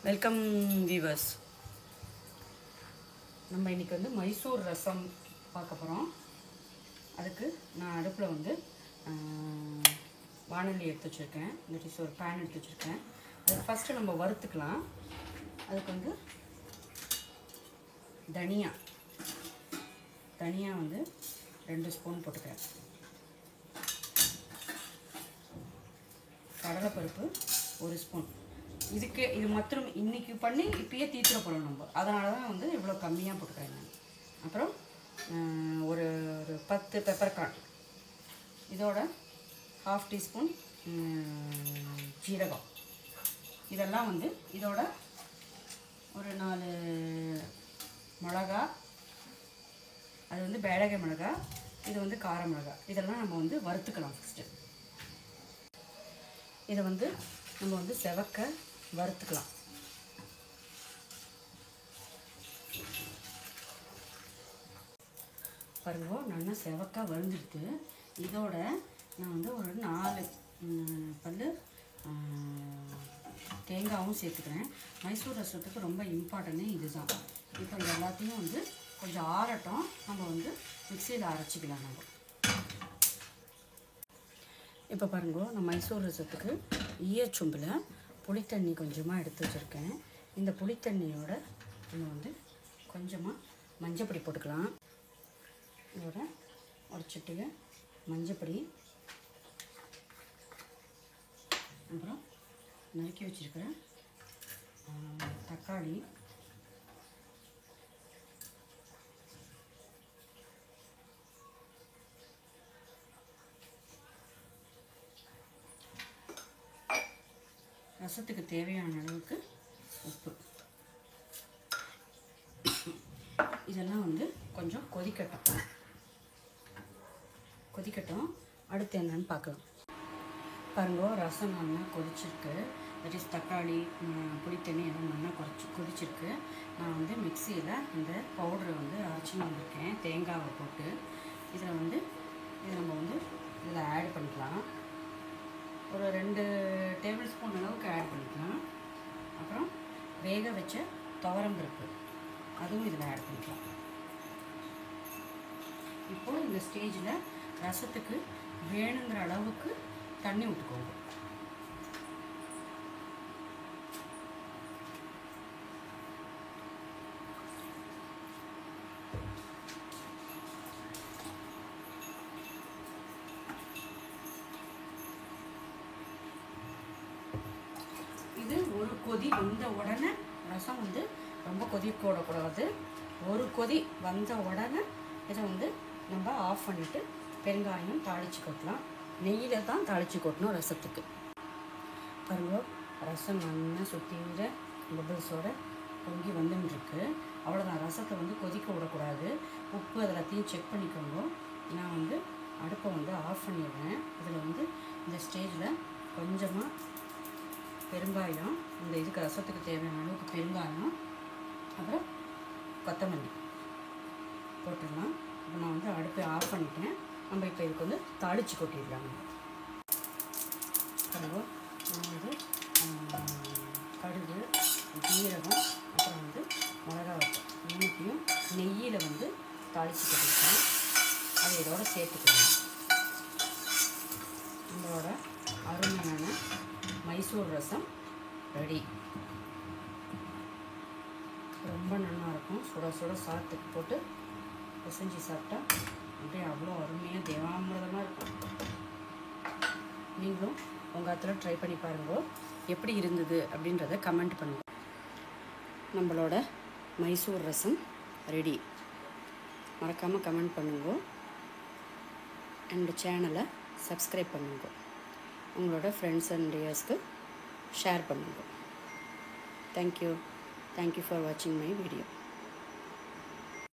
Welcome viewers. நம்ம இன்றைக்கி வந்து மைசூர் ரசம் பார்க்க போகிறோம். அதுக்கு நான் அடுப்பில் வந்து வானொலி எடுத்து வச்சுருக்கேன். இந்த ஒரு பேன் எடுத்து வச்சுருக்கேன். அதுக்கு ஃபஸ்ட்டு நம்ம வறுத்துக்கலாம். அதுக்கு வந்து தனியா வந்து 2 ஸ்பூன் போட்டுக்கிறேன். கடலைப்பருப்பு 1 ஸ்பூன். இது மாத்திரம் இன்றைக்கி பண்ணி இப்பயே தீத்துற போகிறோம் நம்ம. அதனால தான் வந்து இவ்வளோ கம்மியாக போட்டுக்கிறேன் நான். அப்புறம் ஒரு 10 பெப்பர்கார்ன், இதோட 1/2 டீஸ்பூன் ஜீரகம். இதெல்லாம் வந்து இதோட ஒரு 4 மிளகா. அது வந்து பேடகை மிளகா, இது வந்து கார மிளகா. இதெல்லாம் நம்ம வந்து வறுத்துக்கலாம். ஃபஸ்ட்டு இதை வந்து நம்ம வந்து செவக்க வறுத்துக்கலாம். பாருங்க, நல்லா செவக்கா வறுந்துடுத்து. இதோட நான் வந்து ஒரு 4 பல்லு தேங்காயும் சேர்த்துக்கிறேன். மைசூர் ரசத்துக்கு ரொம்ப இம்பார்ட்டன்னே இதுதான். இப்போ இது எல்லாத்தையும் வந்து கொஞ்சம் ஆறட்டும். நம்ம வந்து மிக்சியில் அரைச்சிக்கலாம். நம்ம இப்போ பாருங்க, நான் மைசூர் ரசத்துக்கு ஈயச்சொம்பில் புளித்தண்ணி கொஞ்சமாக எடுத்து வச்சுருக்கேன். இந்த புளித்தண்ணியோட நம்ம வந்து கொஞ்சமாக மஞ்சப்பொடி போட்டுக்கலாம். இதோட ஒரு சிட்டிகை மஞ்சப்பொடி, அப்புறம் நறுக்கி வச்சுருக்கிற தக்காளி, ரசத்துக்கு தேவையான அளவுக்கு உப்பு. இதெல்லாம் வந்து கொஞ்சம் கொதிக்கட்டும். அடுத்து என்னன்னு பார்க்கலாம். பாருங்க, ரசம் நல்லா கொதிச்சிருக்கு. தட் இஸ் தக்காளி, புளித்தண்ணி எல்லாம் நல்லா கொதிச்சிருக்கு. நான் வந்து மிக்சியில் இந்த பவுடரை வந்து அரைச்சின்னு வந்திருக்கேன், தேங்காவை போட்டு. இதை நம்ம வந்து இதில் ஆட் பண்ணிக்கலாம். ஒரு 2 டேபிள் ஸ்பூன் அளவுக்கு ஆட் பண்ணிக்கலாம். அப்புறம் வேக வச்ச துவரம்பருப்பு, அதுவும் இதில் ஆட் பண்ணிக்கலாம். இப்போது இந்த ஸ்டேஜில் ரசத்துக்கு வேணுங்கிற அளவுக்கு தண்ணி ஊற்றிக்கோங்க. இது ஒரு கொதி வந்த உடனே, ரசம் வந்து ரொம்ப கொதிக்க விடக்கூடாது. ஒரு கொதி வந்த உடனே இதை வந்து நம்ம ஆஃப் பண்ணிவிட்டு பெருங்காயம் தாளித்து கொட்டலாம். நெய்யில் தான் தாளித்து கொட்டணும் ரசத்துக்கு. பாருங்க, ரசம் நல்லா சுற்றிற பபிள்ஸோட பொங்கி வந்துட்டுருக்கு. அவ்வளோதான். ரசத்தை வந்து கொதிக்க விடக்கூடாது. உப்பு அதெல்லாத்தையும் செக் பண்ணிக்கோங்க. நான் வந்து அடுப்பை வந்து ஆஃப் பண்ணிடுறேன். இதில் வந்து இந்த ஸ்டேஜில் கொஞ்சமாக பெருங்காயம், இந்த இதுக்கு ரசத்துக்கு தேவையான அளவுக்கு பெருங்காயம், அப்புறம் கொத்தமல்லி போட்டுடலாம். இப்போ நான் வந்து அடுப்பை ஆஃப் பண்ணிட்டேன். நம்ம இப்போ இதுக்கு வந்து தாளித்து கொட்டிடலாம். பாருங்க, நான் வந்து கடுகு, ஜீரகம், அப்புறம் வந்து மிளகா மூணுத்தையும் நெய்யில் வந்து தாளித்து கொட்டிருக்கேன். அதை இதோட சேர்த்துக்கலாம். நம்மளோட அருமையான மைசூர் ரசம் ரெடி. ரொம்ப நல்லாயிருக்கும். சுட சுட சாதத்துக்கு போட்டு பிசைஞ்சு சாப்பிட்டா அப்படியே அவ்வளோ அருமையாக தேவாமிரதமாக இருக்கும். நீங்களும் உங்கள் இடத்துல ட்ரை பண்ணி பாருங்க. எப்படி இருந்தது அப்படின்றத கமெண்ட் பண்ணுங்க. நம்மளோட மைசூர் ரசம் ரெடி. மறக்காமல் கமெண்ட் பண்ணுங்க. அண்ட் சேனலை சப்ஸ்கிரைப் பண்ணுங்க. உங்களோட ஃப்ரெண்ட்ஸ் அண்ட் ரிலேட்டிவ்ஸ்க்கு ஷேர் பண்ணுங்க. தேங்க்யூ ஃபார் வாட்சிங் மை வீடியோ.